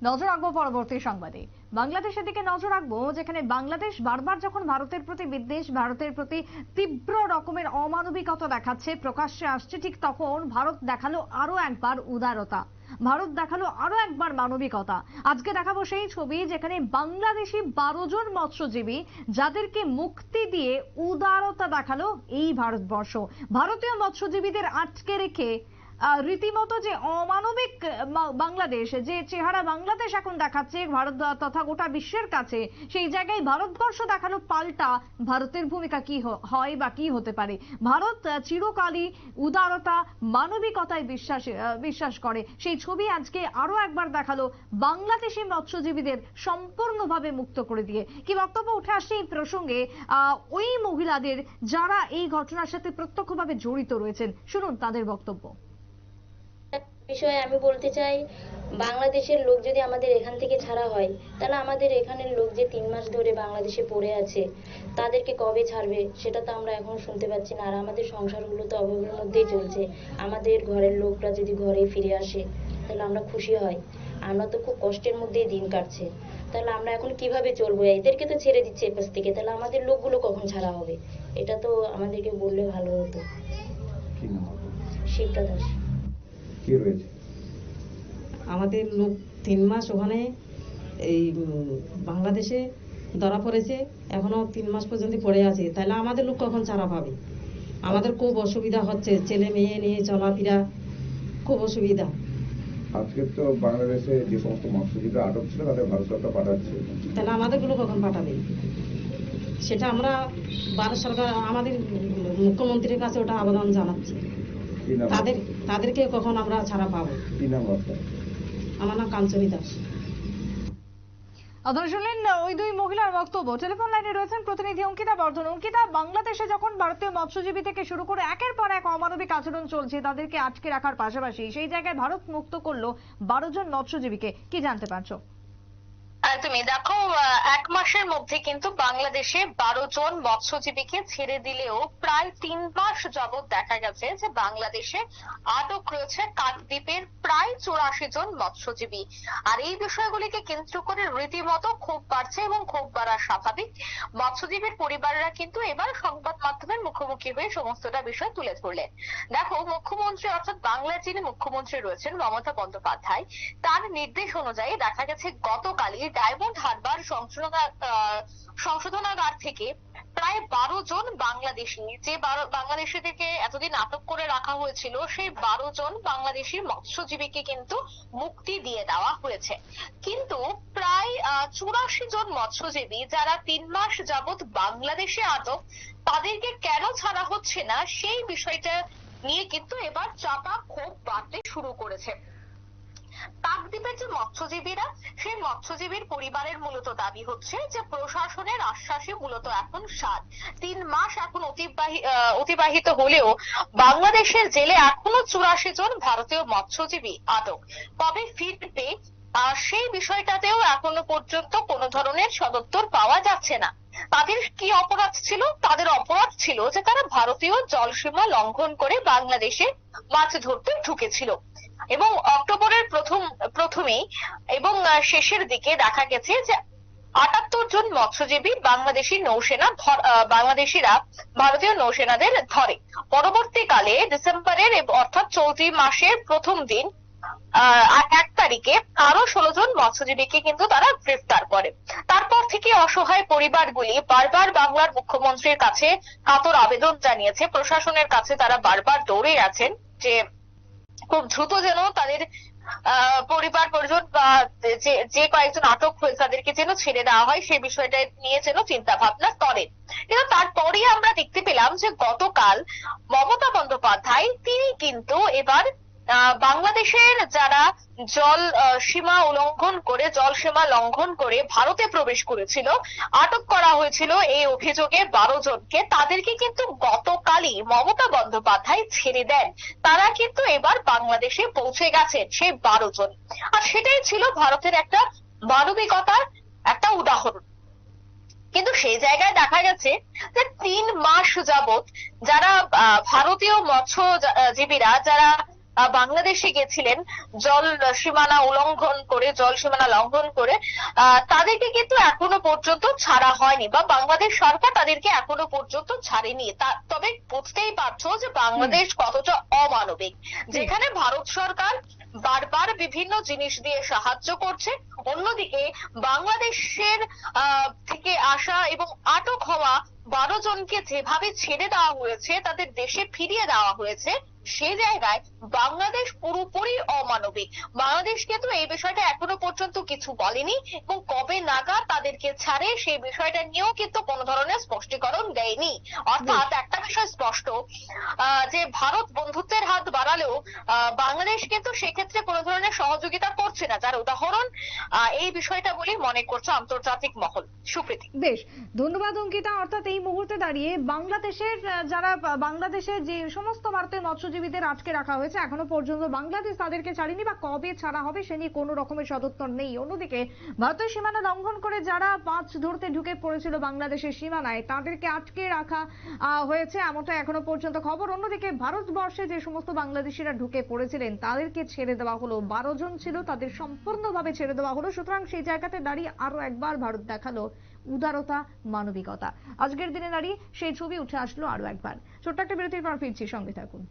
নজর রাখবো পরবর্তী সংবাদে। বাংলাদেশের দিকে নজর রাখবো, যেখানে বাংলাদেশ বারবার যখন ভারতের প্রতি বিদ্বেষ, ভারতের প্রতি তীব্র রকমের অমানবিকতা দেখাচ্ছে, প্রকাশ্যে আসছে, ঠিক তখন ভারত দেখালো আরো একবার উদারতা, ভারত দেখালো আরো একবার মানবিকতা। আজকে দেখাবো সেই ছবি যেখানে বাংলাদেশি 12 জন মৎস্যজীবী যাদেরকে মুক্তি দিয়ে উদারতা দেখালো এই ভারতবর্ষ। ভারতীয় মৎস্যজীবীদের আটকে রেখে রীতিমতো যে অমানবিক বাংলাদেশ, যে চেহারা বাংলাদেশ এখন দেখাচ্ছে ভারত তথা গোটা বিশ্বের কাছে, সেই জায়গায় ভারতবর্ষ দেখালো পাল্টা ভারতের ভূমিকা কি হয় বা কি হতে পারে। ভারত চিরকালই উদারতা, মানবিকতায় বিশ্বাস করে। সেই ছবি আজকে আরো একবার দেখালো বাংলাদেশি মৎস্যজীবীদের সম্পূর্ণভাবে মুক্ত করে দিয়ে। কি বক্তব্য উঠে আসছে এই প্রসঙ্গে ওই মহিলাদের যারা এই ঘটনার সাথে প্রত্যক্ষভাবে জড়িত রয়েছেন, শুনুন তাদের বক্তব্য। বিষয়ে আমি বলতে চাই, বাংলাদেশের লোক যদি আমাদের এখান থেকে ছাড়া হয়, তাহলে আমাদের এখানের লোক যে 3 মাস ধরে বাংলাদেশে পড়ে আছে তাদেরকে কবে ছাড়বে সেটা তো আমরা এখনো শুনতে পাচ্ছি না। আর আমাদের সংসারগুলো তো অভাবের মধ্যেই চলছে। আমাদের ঘরের লোকরা যদি ঘরে ফিরে আসে তাহলে আমরা খুশি হই। আমরা তো খুব কষ্টের মধ্যেই দিন কাটছে, তাহলে আমরা এখন কিভাবে চলবো? এদেরকে তো ছেড়ে দিচ্ছে এপাশ থেকে, তাহলে আমাদের লোকগুলো কখন ছাড়া হবে? এটা তো আমাদেরকে বললে ভালো হতো। শিবটা দাস। কি রয়েছে? আমাদের লোক 3 মাস ওখানে এই বাংলাদেশে ধরা পড়েছে, এখনো 3 মাস পর্যন্ত পড়ে আছে। তাহলে আমাদের লোক কখন ছাড়া পাবে? আমাদের খুব অসুবিধা হচ্ছে, ছেলে মেয়ে নিয়ে চলাফেরা খুব অসুবিধা। আজকে তো বাংলাদেশে যে সমস্ত মৎস্যজীবী আটক ছিল তাদের ভারত সরকার পাঠাচ্ছে, তাহলে আমাদেরগুলো কখন পাঠাবে? সেটা আমরা ভারত সরকার, আমাদের মুখ্যমন্ত্রীর কাছে ওটা আবেদন জানাচ্ছি। তাদেরকে কখন আমরা ছাড়া পাবো? কি নাম আপনার? আমার নাম কাঞ্চনী দাস। আপনারা শুনলেন ওই দুই মহিলার বক্তব্য। টেলিফোন লাইনে রয়েছেন প্রতিনিধি অঙ্কিতা বর্ধন। অঙ্কিতা, বাংলাদেশে যখন ভারতীয় মৎস্যজীবী থেকে শুরু করে একের পর এক অমানবিক আচরণ চলছে, তাদেরকে আটকে রাখার পাশাপাশি সেই জায়গায় ভারত মুক্ত করলো 12 জন মৎস্যজীবীকে, কি জানতে পারছো? তুমি দেখো, 1 মাসের মধ্যে কিন্তু বাংলাদেশে 12 জন মৎস্যজীবীকে ছেড়ে দিলেও প্রায় 3 মাস যাবৎ দেখা গেছে যে বাংলাদেশে আটক রয়েছে কাকদ্বীপের প্রায় 84 জন মৎস্যজীবী। আর এই বিষয়গুলিকে কেন্দ্র করে রীতিমতো ক্ষোভ বাড়ছে এবং ক্ষোভ বাড়া স্বাভাবিক। মৎস্যজীবীর পরিবাররা কিন্তু এবার সংবাদ মাধ্যমের মুখোমুখি হয়ে সমস্তটা বিষয় তুলে ধরলেন। দেখো, মুখ্যমন্ত্রী অর্থাৎ বাংলার যিনি মুখ্যমন্ত্রী রয়েছেন মমতা বন্দ্যোপাধ্যায়, তার নির্দেশ অনুযায়ী দেখা গেছে গতকালই ডায়মন্ড হারবার সংশোধনাগার থেকে প্রায় 12 জন বাংলাদেশি, যে বাংলাদেশিদেরকে এতদিন আটক করে রাখা হয়েছিল, সেই 12 জন বাংলাদেশি মৎস্যজীবীকে কিন্তু মুক্তি দিয়ে দেওয়া হয়েছে। কিন্তু প্রায় 84 জন মৎস্যজীবী যারা 3 মাস যাবৎ বাংলাদেশে আটক, তাদেরকে কেন ছাড়া হচ্ছে না সেই বিষয়টা নিয়ে কিন্তু এবার চাপা ক্ষোভ বাড়তে শুরু করেছে। কাকদ্বীপের যে মৎস্যজীবীরা, সেই মৎস্যজীবীর পরিবারের মূলত দাবি হচ্ছে যে প্রশাসনের আশ্বাসে মূলত এখন 3 মাস এখন অতিবাহিত হলেও বাংলাদেশের জেলে এখনো 84 জন ভারতীয় মৎস্যজীবী আটক। কবে ফিরবে সেই বিষয়টাতেও এখনো পর্যন্ত কোনো ধরনের সদুত্তর পাওয়া যাচ্ছে না। তাদের কি অপরাধ ছিল? তাদের অপরাধ ছিল যে তারা ভারতীয় জলসীমা লঙ্ঘন করে বাংলাদেশে মাছ ধরতে ঢুকেছিল এবং অক্টোবরের প্রথমেই এবং শেষের দিকে দেখা গেছে যে 78 জন মৎস্যজীবী বাংলাদেশিরা ভারতীয় নৌসেনাদের ধরে। পরবর্তীকালে ডিসেম্বরের অর্থাৎ চলতি মাসের প্রথম দিন 1 তারিখে আরো 16 জন মৎস্যজীবীকে কিন্তু তারা গ্রেফতার করে। তারপর থেকে অসহায় পরিবারগুলি বারবার বাংলার মুখ্যমন্ত্রীর কাছে কাতর আবেদন জানিয়েছে। প্রশাসনের কাছে তারা বারবার দৌড়ে আছেন যে খুব দ্রুত যেন তাদের পরিবার পরিজন বা যে কয়েকজন আটক হয়েছে তাদেরকে যেন ছেড়ে দেওয়া হয়, সেই বিষয়টা নিয়ে যেন চিন্তা ভাবনা করেন। কিন্তু তারপরে আমরা দেখতে পেলাম যে গতকাল মমতা বন্দ্যোপাধ্যায় তিনি কিন্তু এবার বাংলাদেশের যারা জলসীমা লঙ্ঘন করে ভারতে প্রবেশ করেছিল, আটক করা হয়েছিল এই অভিযোগে 12 জনকে, তাদেরকে কিন্তু গতকালই মমতা বন্দ্যোপাধ্যায় ছেড়ে দেন। তারা কিন্তু এবার বাংলাদেশে পৌঁছে গেছেন সেই 12 জন। আর সেটাই ছিল ভারতের একটা মানবিকতার একটা উদাহরণ। কিন্তু সেই জায়গায় দেখা গেছে যে 3 মাস যাবৎ যারা ভারতীয় মৎস্যজীবীরা যারা বাংলাদেশে গেছিলেন জল সীমানা লঙ্ঘন করে তাদেরকে কিন্তু এখনো পর্যন্ত ছাড়া হয়নি, বা বাংলাদেশ সরকার তাদেরকে এখনো পর্যন্ত ছাড়েনি। তবে বুঝতেই পারছো যে বাংলাদেশ কতটা অমানবিক, যেখানে ভারত সরকার বারবার বিভিন্ন জিনিস দিয়ে সাহায্য করছে, অন্যদিকে বাংলাদেশের থেকে আসা এবং আটক হওয়া 12 জনকে যেভাবে ছেড়ে দেওয়া হয়েছে, তাদের দেশে ফিরিয়ে দেওয়া হয়েছে, সে জায়গায় বাংলাদেশ পুরোপুরি অমানবিক। বাংলাদেশ কিন্তু এই বিষয়টা এখনো পর্যন্ত কিছু বলেনি, এবং কবে নাগাদ তাদেরকে ছাড়ে সেই বিষয়টা নিয়েও কিন্তু কোনো ধরনের স্পষ্টীকরণ দেয়নি। অর্থাৎ একটা বিষয় স্পষ্ট, যে ভারত বন্ধুত্বের হাত বাড়ালেও বাংলাদেশ কিন্তু সেক্ষেত্রে কোনো ধরনের সহযোগিতা করছে না, যার উদাহরণ এই বিষয়টা বলেই মনে করছে আন্তর্জাতিক মহল। সুপ্রীতি। বেশ, ধন্যবাদ অঙ্কিতা। অর্থাৎ এই মুহূর্তে দাঁড়িয়ে বাংলাদেশের বাংলাদেশের যে সমস্ত ভারতীয় মৎস্যজীবীদের আটকে রাখা হয়েছে, এখনো পর্যন্ত বাংলাদেশ তাদেরকে ছাড়েনি, বা কবে ছাড়া হবে সে নিয়ে কোনো রকমের সদুত্তর নেই। অন্যদিকে ভারতের সীমানা লঙ্ঘন করে যারা মাছ ধরতে ঢুকে পড়েছিল বাংলাদেশের সীমানায়, তাদেরকে আটকে রাখা হয়েছে এমনটা এখনো পর্যন্ত খবর। অন্যদিকে ভারতবর্ষে যে সমস্ত বাংলাদেশিরা ঢুকে পড়েছিলেন তাদেরকে ছেড়ে দেওয়া হলো, 12 জন ছিল তাদের সম্পূর্ণভাবে ছেড়ে দেওয়া হলো। সুতরাং সেই জায়গাতে দাঁড়িয়ে আরো একবার ভারত দেখালো উদারতা, মানবিকতা। আজকের দিনে দাঁড়িয়ে সেই ছবি উঠে আসলো আরো একবার। ছোট্ট একটা বিরতির পর ফিরছি, সঙ্গে থাকুন।